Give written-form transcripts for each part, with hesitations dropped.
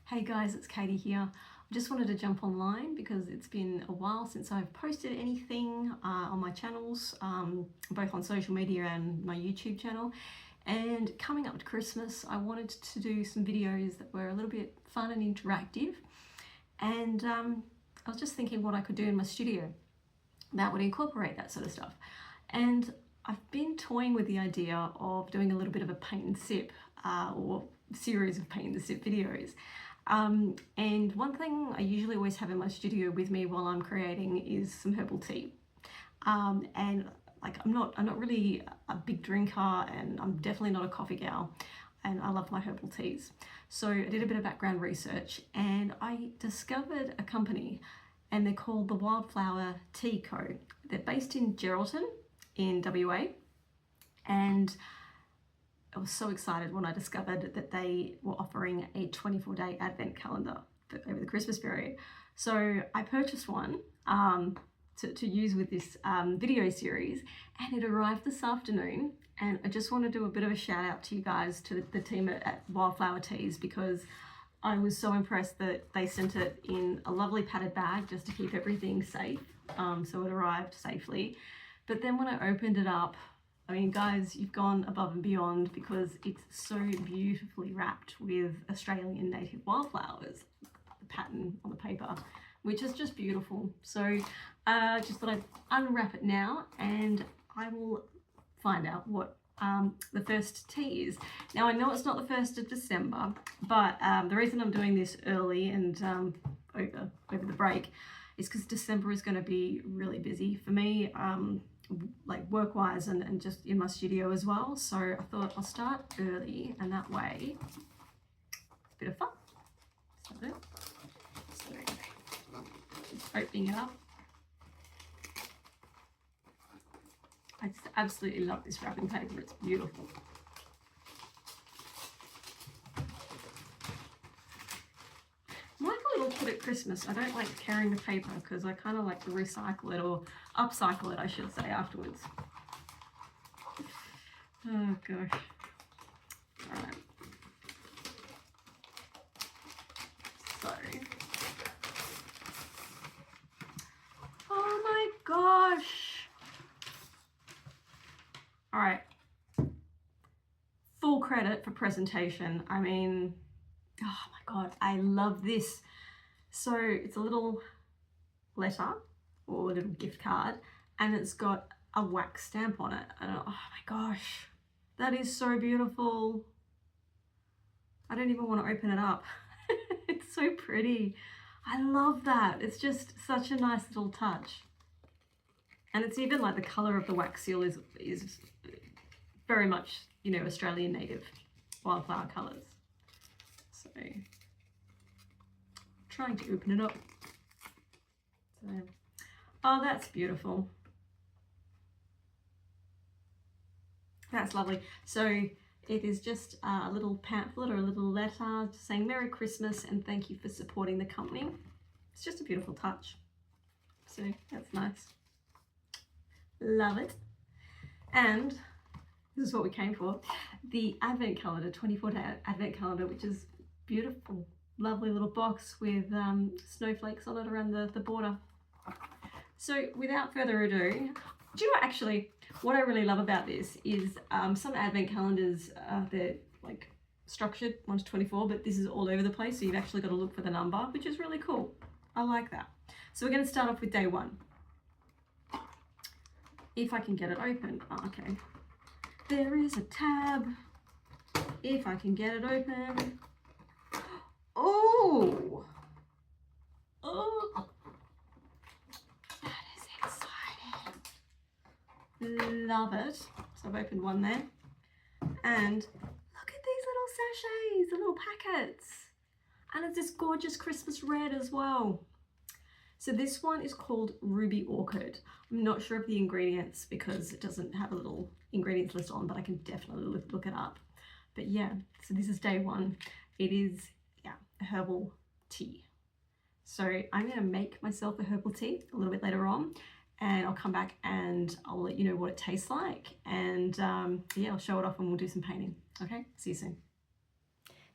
Hey guys, it's Katie here. I just wanted to jump online because it's been a while since I've posted anything on my channels, both on social media and my YouTube channel. And coming up to Christmas, I wanted to do some videos that were a little bit fun and interactive. And I was just thinking what I could do in my studio that would incorporate that sort of stuff. And I've been toying with the idea of doing a little bit of a paint and sip or series of paint and sip videos. And one thing I usually always have in my studio with me while I'm creating is some herbal tea. And like I'm not really a big drinker, and I'm definitely not a coffee gal, and I love my herbal teas. So I did a bit of background research and I discovered a company, and they're called the Wildflower Tea Co. They're based in Geraldton in WA, and I was so excited when I discovered that they were offering a 24-day advent calendar over the Christmas period. So I purchased one to use with this video series, and it arrived this afternoon. And I just want to do a bit of a shout out to you guys, to the team at Wildflower Teas, because I was so impressed that they sent it in a lovely padded bag just to keep everything safe. So it arrived safely. But then when I opened it up, I mean, guys, you've gone above and beyond, because it's so beautifully wrapped with Australian native wildflowers, the pattern on the paper, which is just beautiful. So just thought I'd unwrap it now and I will find out what the first tea is. Now, I know it's not the 1st of December, but the reason I'm doing this early and over the break is because December is going to be really busy for me. Like work-wise and just in my studio as well. So I thought I'll start early, and that way it's a bit of fun. So just opening it up. I just absolutely love this wrapping paper. It's beautiful. Like a little kid at Christmas, I don't like carrying the paper because I kind of like to recycle it, or upcycle it, I should say, afterwards. Oh gosh. All right. So. Oh my gosh. All right. Full credit for presentation. I mean, oh my God, I love this. So it's a little letter or a little gift card, and it's got a wax stamp on it. And oh my gosh, that is so beautiful. I don't even want to open it up. It's so pretty. I love that. It's just such a nice little touch. And it's even like the color of the wax seal is very much, you know, Australian native wildflower colors. So trying to open it up. So, oh, that's beautiful. That's lovely. So it is just a little pamphlet or a little letter just saying Merry Christmas and thank you for supporting the company. It's just a beautiful touch. So that's nice. Love it. And this is what we came for. The advent calendar, 24-day advent calendar, which is beautiful. Lovely little box with snowflakes on it around the border. So without further ado, do you know, actually what I really love about this is some advent calendars, they're like structured 1 to 24, but this is all over the place, so you've actually got to look for the number, which is really cool. I like that. So we're going to start off with day 1. If I can get it open. Oh, okay. There is a tab. If I can get it open. Oh! Oh! That is exciting. Love it. So I've opened one there. And look at these little sachets, the little packets. And it's this gorgeous Christmas red as well. So this one is called Ruby Orchid. I'm not sure of the ingredients because it doesn't have a little ingredients list on, but I can definitely look it up. But yeah, so this is day 1. It is, yeah, a herbal tea. So I'm going to make myself a herbal tea a little bit later on, and I'll come back and I'll let you know what it tastes like. And yeah, I'll show it off and we'll do some painting. Okay, see you soon.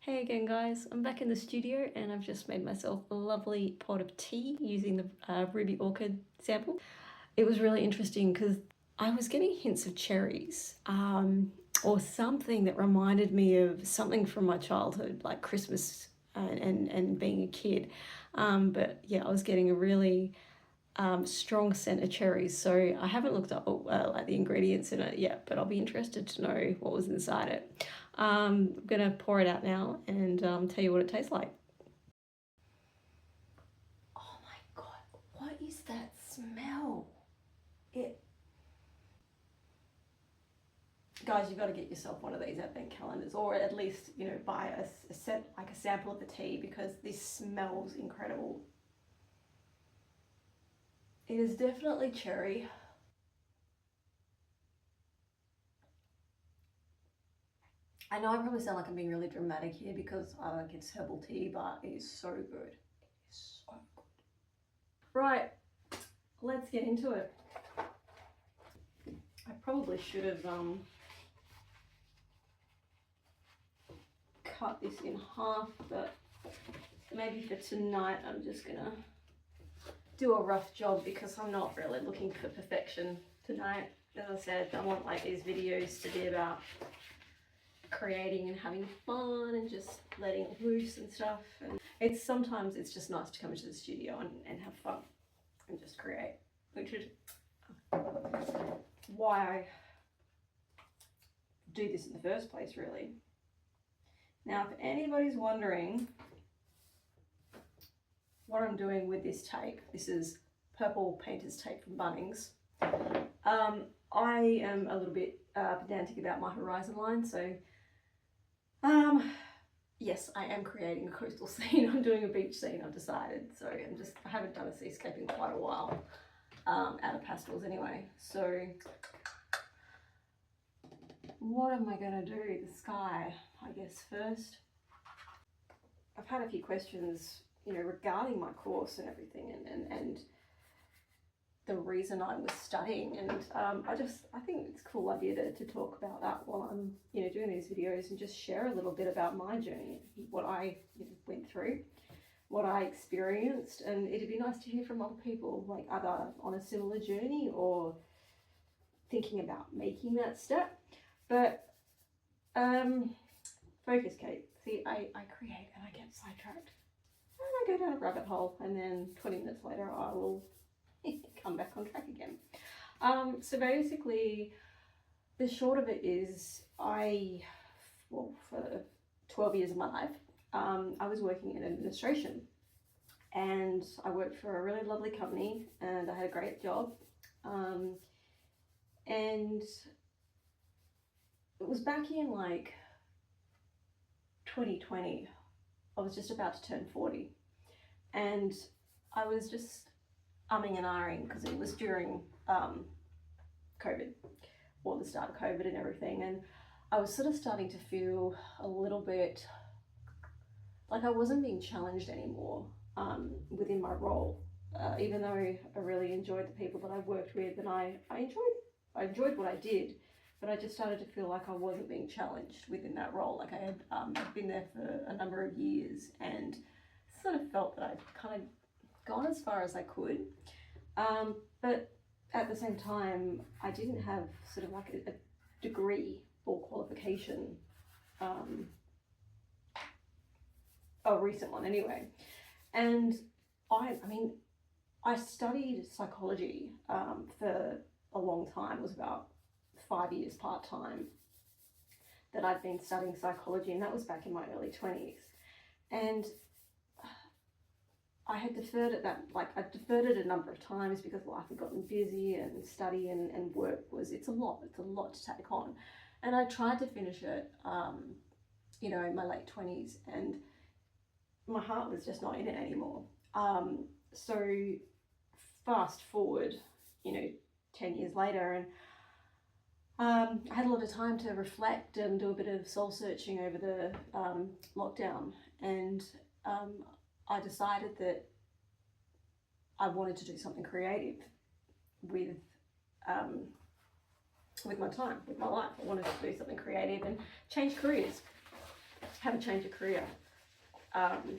Hey again guys, I'm back in the studio and I've just made myself a lovely pot of tea using the Ruby Orchid sample. It was really interesting because I was getting hints of cherries or something that reminded me of something from my childhood, like Christmas and being a kid. But yeah, I was getting a really strong scent of cherries, so I haven't looked up like the ingredients in it yet, but I'll be interested to know what was inside it. I'm gonna pour it out now and tell you what it tastes like. Oh my god, what is that smell? Guys, you've got to get yourself one of these advent calendars, or at least, you know, buy a set, like a sample of the tea, because this smells incredible. It is definitely cherry. I know I probably sound like I'm being really dramatic here because it's herbal tea, but it is so good. It is so good. Right, let's get into it. I probably should have cut this in half, but maybe for tonight I'm just gonna do a rough job because I'm not really looking for perfection tonight. As I said, I want like these videos to be about creating and having fun and just letting loose and stuff. And sometimes it's just nice to come into the studio and have fun and just create, which is why I do this in the first place, really. Now, if anybody's wondering what I'm doing with this tape, this is purple painter's tape from Bunnings. I am a little bit pedantic about my horizon line, so yes, I am creating a coastal scene. I'm doing a beach scene, I've decided. So I haven't done a seascape in quite a while, out of pastels anyway. So what am I gonna do? The sky, I guess, first. I've had a few questions, you know, regarding my course and everything, and the reason I was studying, and I think it's a cool idea to talk about that while I'm, you know, doing these videos, and just share a little bit about my journey, what I, you know, went through, what I experienced, and it'd be nice to hear from other people, like either on a similar journey or thinking about making that step. But focus, Kate. See, I create and I get sidetracked and I go down a rabbit hole, and then 20 minutes later I will come back on track again. So basically, the short of it is, for 12 years of my life, I was working in administration, and I worked for a really lovely company, and I had a great job. And it was back in like 2020. I was just about to turn 40, and I was just umming and ahhing because it was during COVID, or the start of COVID and everything, and I was sort of starting to feel a little bit like I wasn't being challenged anymore within my role, even though I really enjoyed the people that I worked with, and I enjoyed what I did, but I just started to feel like I wasn't being challenged within that role. Like I had been there for a number of years, and sort of felt that I'd kind of gone as far as I could, but at the same time I didn't have sort of like a degree or qualification, a recent one anyway. And I mean I studied psychology for a long time. It was about 5 years part-time that I'd been studying psychology, and that was back in my early 20s. And I had deferred it I deferred it a number of times because life had gotten busy, and study and work it's a lot to take on. And I tried to finish it, you know, in my late 20s, and my heart was just not in it anymore. So fast forward, you know, 10 years later, and I had a lot of time to reflect and do a bit of soul searching over the lockdown, and I decided that I wanted to do something creative with my time, with my life. I wanted to do something creative and change careers. have a change of career,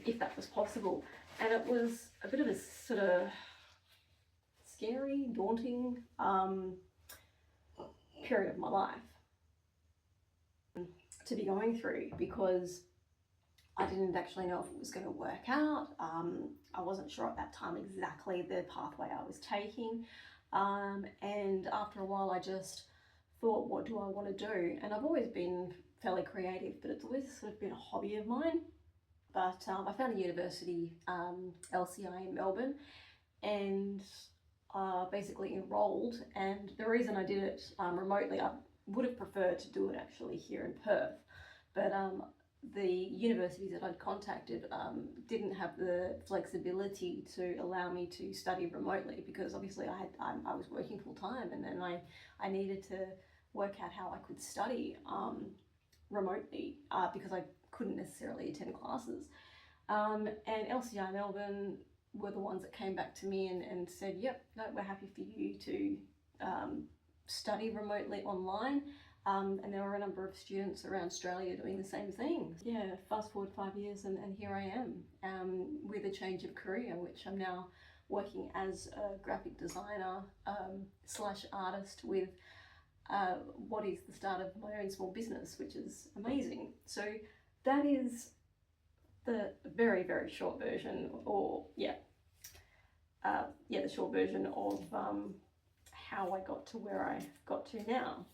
if that was possible. And it was a bit of a sort of scary, daunting period of my life to be going through, because I didn't actually know if it was going to work out. I wasn't sure at that time exactly the pathway I was taking. And after a while, I just thought, what do I want to do? And I've always been fairly creative, but it's always sort of been a hobby of mine. But I found a university, LCI in Melbourne, and basically enrolled. And the reason I did it remotely, I would have preferred to do it actually here in Perth, but the universities that I'd contacted didn't have the flexibility to allow me to study remotely, because obviously I was working full time, and then I needed to work out how I could study remotely because I couldn't necessarily attend classes. And LCI Melbourne were the ones that came back to me and said, yep, no, we're happy for you to study remotely online. And there were a number of students around Australia doing the same thing. Yeah, fast forward 5 years and here I am with a change of career, which I'm now working as a graphic designer slash artist with what is the start of my own small business, which is amazing. So that is the very, very short version, or the short version of how I got to where I got to now.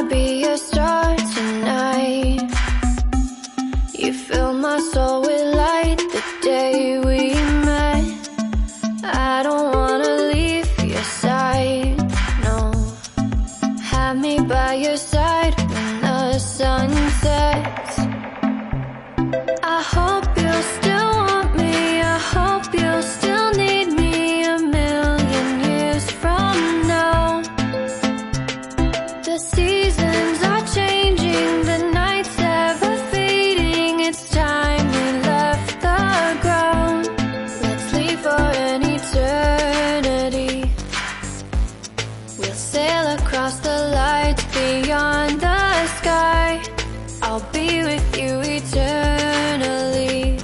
Be a star tonight. You fill my soul with light the day we met. I don't wanna leave your side, no. Have me by your side when the sun sets. I hope you'll still want me. I hope you'll still need me 1,000,000 years from now. The seasons are changing, the nights ever fading. It's time we left the ground. Let's leave for an eternity. We'll sail across the lights beyond the sky. I'll be with you eternally.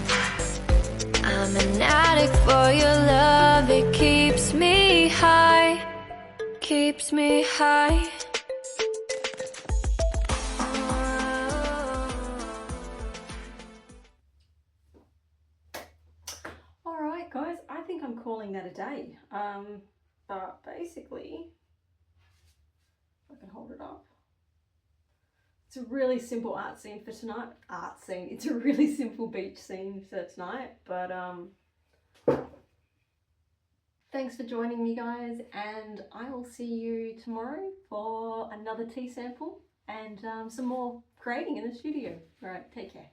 I'm an addict for your love. It keeps me high, keeps me high. Alright guys, I think I'm calling that a day. But basically, if I can hold it up, it's a really simple art scene for tonight. It's a really simple beach scene for tonight, but thanks for joining me guys, and I will see you tomorrow for another tea sample and some more creating in the studio. Alright, take care.